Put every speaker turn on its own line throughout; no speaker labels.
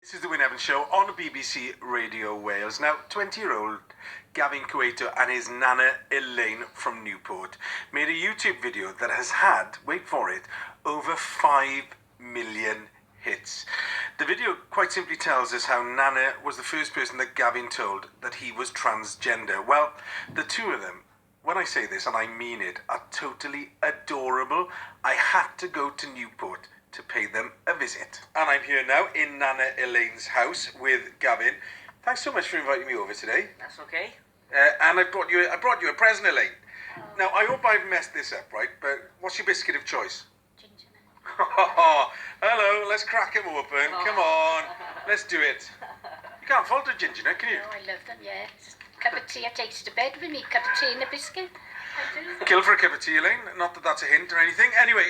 This is the Wynne Evans Show on BBC Radio Wales. Now, 20-year-old Gavin Cueto and his Nana Elaine from Newport made a YouTube video that has had, wait for it, over 5 million hits. The video quite simply tells us how Nana was the first person that Gavin told that he was transgender. Well, the two of them, when I say this, and I mean it, are totally adorable. I had to go to Newport to pay them a visit. And I'm here now in Nana Elaine's house with Gavin. Thanks so much for inviting me over today.
That's okay.
And I brought you a present, Elaine. Now, I hope I've messed this up, right? But what's your biscuit of choice?
Ginger.
Hello, let's crack them open. Come on, let's do it. You can't fault a ginger nut, can you?
No, I love them, yeah. Just a cup of tea, I take to bed with me, cup of tea and a biscuit. I do.
Kill for a cup of tea, Elaine. Not that that's a hint or anything. Anyway,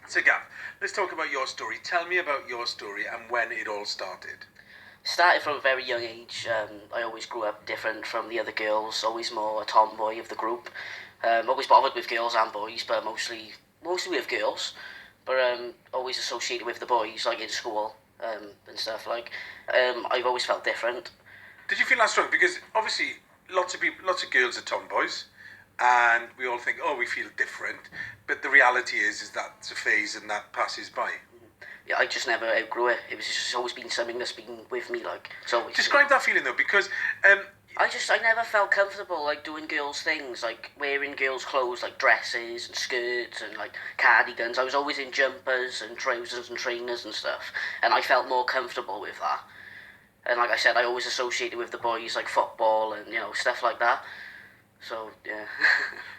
so Gav, let's talk about your story. Tell me about your story and when it all started.
Started from a very young age. I always grew up different from the other girls, always more a tomboy of the group. Always bothered with girls and boys, but mostly with girls. But always associated with the boys, like in school and stuff. Like I've always felt different.
Did you feel that strong? Because obviously lots of girls are tomboys, and we all think, oh, we feel different. But the reality is that's a phase and that passes by.
Yeah, I just never outgrew it. It was just always been something that's been with me, like. It's always.
Describe that feeling though, because
I never felt comfortable like doing girls' things, like wearing girls' clothes, like dresses and skirts and like cardigans. I was always in jumpers and trousers and trainers and stuff, and I felt more comfortable with that. And like I said, I always associated with the boys, like football and stuff like that. So yeah.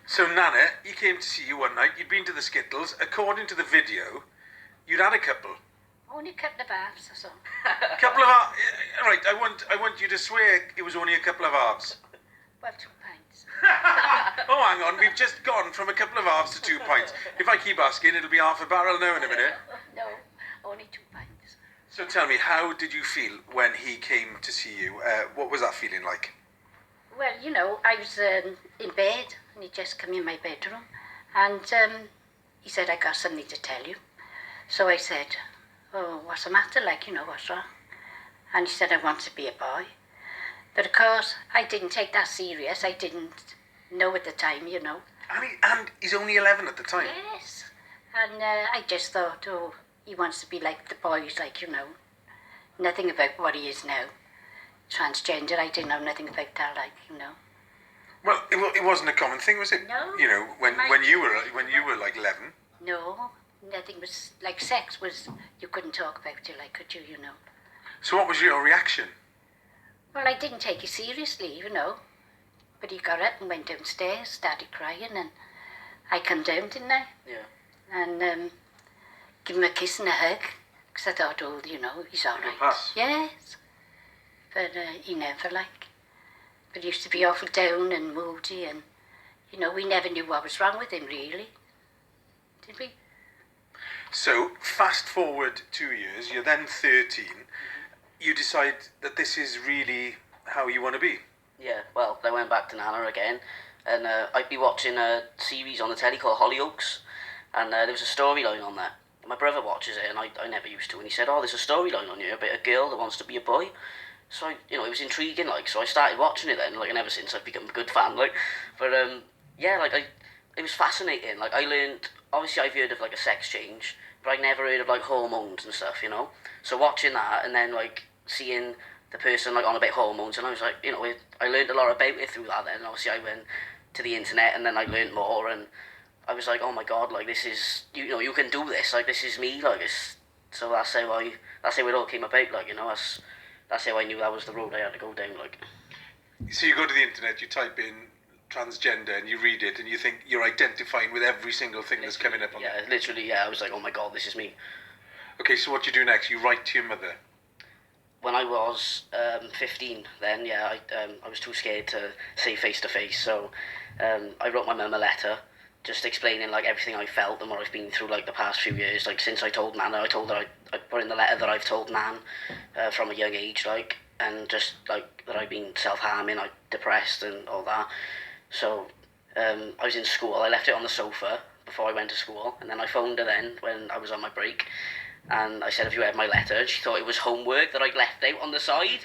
So Nana, he came to see you one night. You'd been to the Skittles. According to the video, you'd had a couple.
Only a couple of halves or so.
Couple of right. I want you to swear it was only a couple of halves.
Well, 2 pints.
Oh, hang on. We've just gone from a couple of halves to 2 pints. If I keep asking, it'll be half a barrel now in a minute.
No, only 2 pints.
So tell me, how did you feel when he came to see you? What was that feeling like?
Well, I was in bed and he just come in my bedroom and he said, I got something to tell you. So I said, oh, what's the matter? Like, what's wrong? And he said, I want to be a boy. But of course, I didn't take that serious. I didn't know at the time,
And he's only 11 at the time.
Yes. And I just thought, oh, he wants to be like the boys, like, nothing about what he is now. Transgender, I didn't know nothing about that, like,
Well, it wasn't a common thing, was it?
No.
When you were like 11.
No, nothing was, like sex was, you couldn't talk about it, like, could you,
So what was your reaction?
Well, I didn't take it seriously, But he got up and went downstairs, started crying, and I come down, didn't I?
Yeah.
And give him a kiss and a hug, because I thought, oh, he's all right.
Pass.
Yes. But he never, like. But he used to be awful down and moody, and, we never knew what was wrong with him, really. Did we?
So, fast forward 2 years, you're then 13. You decide that this is really how you want to be.
Yeah, well, I went back to Nana again, and I'd be watching a series on the telly called Hollyoaks, and there was a storyline on there. My brother watches it, and I never used to, and he said, oh, there's a storyline on here about a girl that wants to be a boy. So, it was intriguing, like, so I started watching it then, like, and ever since I've become a good fan, like, but, yeah, like, it was fascinating, like, I learned, obviously I've heard of, like, a sex change, but I never heard of, like, hormones and stuff, so watching that, and then, like, seeing the person, like, on about hormones, and I was like, I learned a lot about it through that then, and obviously I went to the internet, and then I learned more, and I was like, oh my god, like, this is, you can do this, like, this is me, like, so that's how it all came about, like, that's how I knew that was the road I had to go down, like.
So you go to the internet, you type in transgender and you read it and you think you're identifying with every single thing that's coming up on
there. Yeah, literally, yeah, I was like, oh my god, this is me.
Okay, so what do you do next? You write to your mother?
When I was 15 then, yeah, I was too scared to say face to face, so I wrote my mum a letter just explaining like everything I felt and what I've been through like the past few years. Like since I told Nana, I told her I put in the letter that I've told Nan from a young age, like, and just like that I've been self-harming, like depressed and all that. So I was in school, I left it on the sofa before I went to school, and then I phoned her then when I was on my break, And I said, have you read my letter? And she thought it was homework that I'd left out on the side.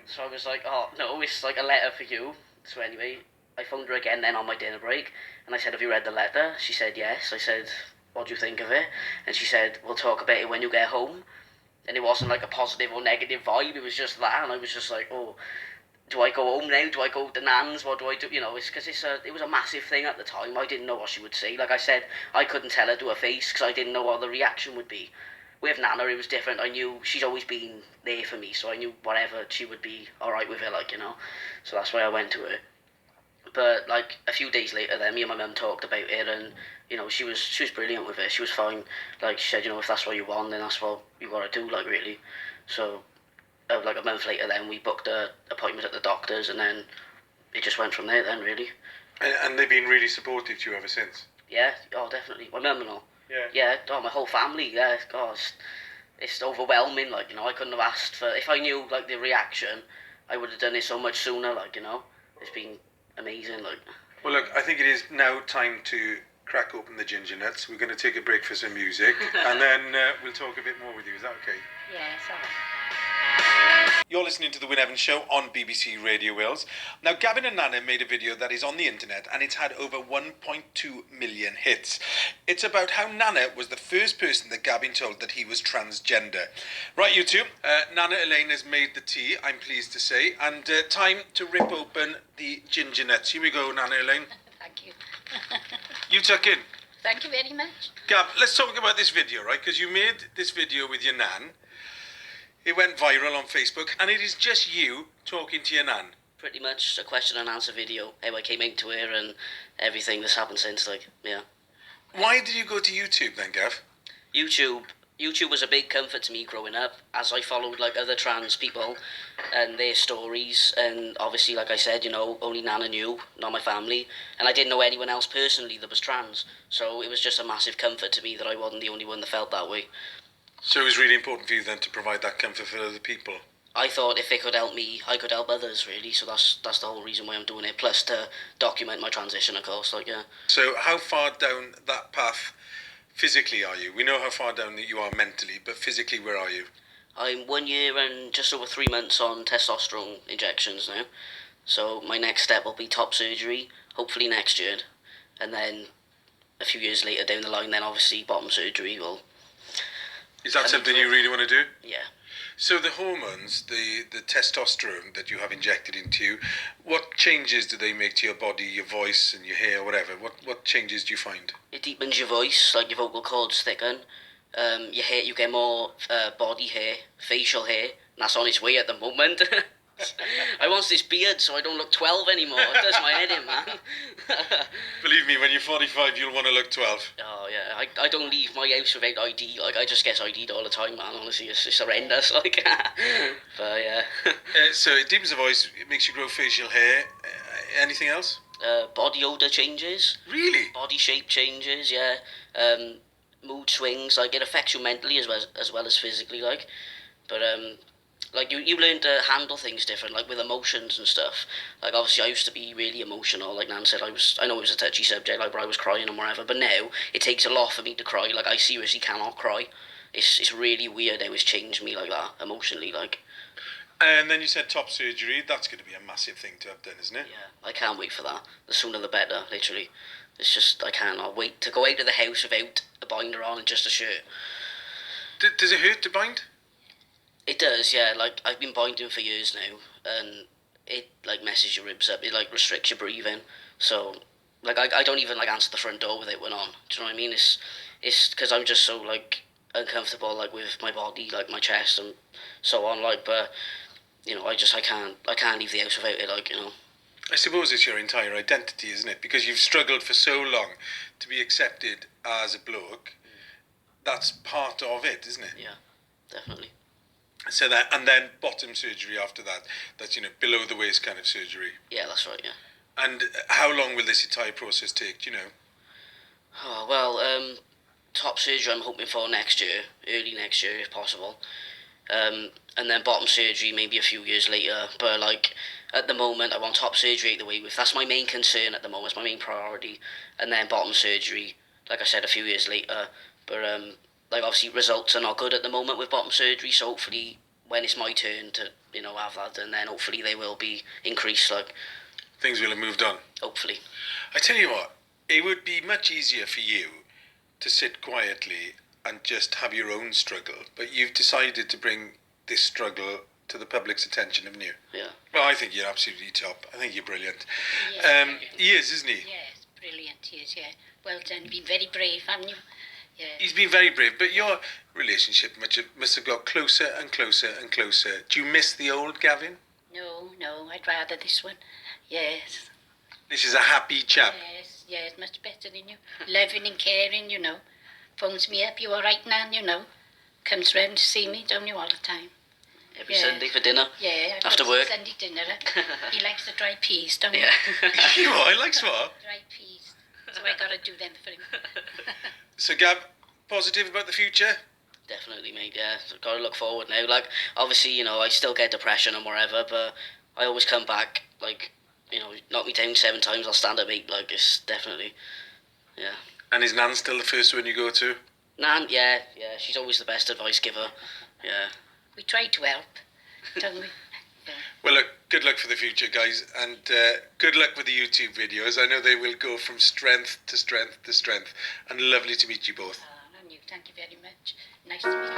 So I was like, oh, no, it's like a letter for you. So anyway, I phoned her again then on my dinner break. And I said, have you read the letter? She said, yes. I said, what do you think of it? And she said, we'll talk about it when you get home. And it wasn't like a positive or negative vibe. It was just that. And I was just like, oh, do I go home now? Do I go to Nan's? What do I do? You know, it's because it was a massive thing at the time. I didn't know what she would say. Like I said, I couldn't tell her to her face because I didn't know what the reaction would be. With Nana, it was different. I knew she's always been there for me, so I knew whatever, she would be alright with it, like, you know. So that's why I went to her. But, like, a few days later then, me and my mum talked about it, and, you know, she was brilliant with it. She was fine. Like, she said, you know, if that's what you want, then that's what you gotta do, like, really. So, like, a month later then, we booked a appointment at the doctor's, and then it just went from there then, really.
And they've been really supportive to you ever since?
Yeah, oh, definitely. My mum and all.
Yeah.
Yeah, oh, my whole family, yeah, God, it's overwhelming, like, you know, I couldn't have asked for, if I knew, like, the reaction, I would have done it so much sooner, like, you know, it's been amazing, like.
Well, look, I think it is now time to crack open the ginger nuts. We're going to take a break for some music, and then we'll talk a bit more with you. Is that okay?
Yes, all right.
You're listening to the Wynne Evans Show on BBC Radio Wales. Now, Gavin and Nana made a video that is on the internet, and it's had over 1.2 million hits. It's about how Nana was the first person that Gavin told that he was transgender. Right, you two, Nana Elaine has made the tea, I'm pleased to say, and time to rip open the ginger nuts. Here we go, Nana Elaine.
Thank you.
You tuck in.
Thank you very much.
Gav, let's talk about this video, right? Because you made this video with your nan. It went viral on Facebook, and it is just you talking to your nan.
Pretty much a question and answer video, how I came into her and everything that's happened since, like, yeah.
Why did you go to YouTube then, Gav?
YouTube was a big comfort to me growing up, as I followed, like, other trans people and their stories, and obviously, like I said, you know, only Nana knew, not my family, and I didn't know anyone else personally that was trans, so it was just a massive comfort to me that I wasn't the only one that felt that way.
So it was really important for you then to provide that comfort for other people?
I thought if it could help me, I could help others, really, so that's the whole reason why I'm doing it, plus to document my transition, of course, like, yeah.
So how far down that path physically are you? We know how far down you are mentally, but physically, where are you?
I'm 1 year and just over 3 months on testosterone injections now, so my next step will be top surgery, hopefully next year, and then a few years later down the line, then obviously bottom surgery will...
Is that something you really want to do?
Yeah.
So the hormones, the testosterone that you have injected into you, what changes do they make to your body, your voice and your hair, whatever? What changes do you find?
It deepens your voice, like your vocal cords thicken. Your hair, you get more body hair, facial hair, and that's on its way at the moment. I want this beard so I don't look 12 anymore. It does my head in, man.
Believe me, when you're 45, you'll want to look 12.
Oh, yeah. I don't leave my house without ID. Like, I just get ID'd all the time, man. Honestly, it's horrendous. Like, but, yeah.
So it deepens the voice, it makes you grow facial hair. Anything else?
Body odour changes.
Really?
Body shape changes, yeah. Mood swings. Like, it affects you mentally as well as physically, like. But, like, you learn to handle things different, like with emotions and stuff. Like, obviously, I used to be really emotional. Like Nan said, I know it was a touchy subject, like, where I was crying and whatever. But now, it takes a lot for me to cry. Like, I seriously cannot cry. It's really weird how it's changed me like that, emotionally, like.
And then you said top surgery. That's going to be a massive thing to have done, isn't it?
Yeah, I can't wait for that. The sooner the better, literally. It's just, I cannot wait to go out of the house without a binder on and just a shirt.
Does it hurt to bind?
It does, yeah. Like, I've been binding for years now, and it, like, messes your ribs up. It, like, restricts your breathing. So, like, I don't even, like, answer the front door with it when on. Do you know what I mean? It's because I'm just so, like, uncomfortable, like, with my body, like, my chest and so on, like, but, you know, I can't leave the house without it, like, you know.
I suppose it's your entire identity, isn't it? Because you've struggled for so long to be accepted as a bloke. That's part of it, isn't it?
Yeah, definitely.
So that, and then bottom surgery after that. That's, you know, below the waist kind of surgery.
Yeah, that's right, yeah.
And how long will this entire process take, do you know?
Oh, well, top surgery I'm hoping for next year, early next year if possible. And then bottom surgery maybe a few years later. But, like, at the moment I want top surgery out the way with. That's my main concern at the moment, it's my main priority. And then bottom surgery, like I said, a few years later. But like obviously results are not good at the moment with bottom surgery, so hopefully when it's my turn to, you know, have that, and then hopefully they will be increased, like,
Things will have moved on.
hopefully.
I tell you what, it would be much easier for you to sit quietly and just have your own struggle, but you've decided to bring this struggle to the public's attention, haven't you?
Yeah.
Well, I think you're absolutely top. I think you're brilliant.
Yeah.
He is, isn't he?
Yes, brilliant, he is, yeah. Well done, been very brave, haven't you? Yeah.
He's been very brave, but your relationship must have got closer and closer and closer. Do you miss the old Gavin?
No, I'd rather this one. Yes.
This is a happy chap.
Yes, much better than you. Loving and caring, you know. Phones me up, you all right, Nan, you know. Comes round to see me, don't you, all the time.
Every Sunday for dinner.
Yeah.
After work.
Sunday dinner. He likes the dry peas, don't he?
Yeah.
You know, I like what?
Dry peas. So I got to do them for him.
So, Gab, positive about the future?
Definitely, mate, yeah. So got to look forward now. Like, obviously, you know, I still get depression and whatever, but I always come back, like, you know, knock me down 7 times, I'll stand up 8, like, it's definitely, yeah.
And is Nan still the first one you go to?
Nan, yeah, she's always the best advice giver, yeah.
We try to help, don't we? Yeah.
Well, look, good luck for the future, guys, and good luck with the YouTube videos. I know they will go from strength to strength to strength, and lovely to meet you both.
And you, thank you very much. Nice to meet you.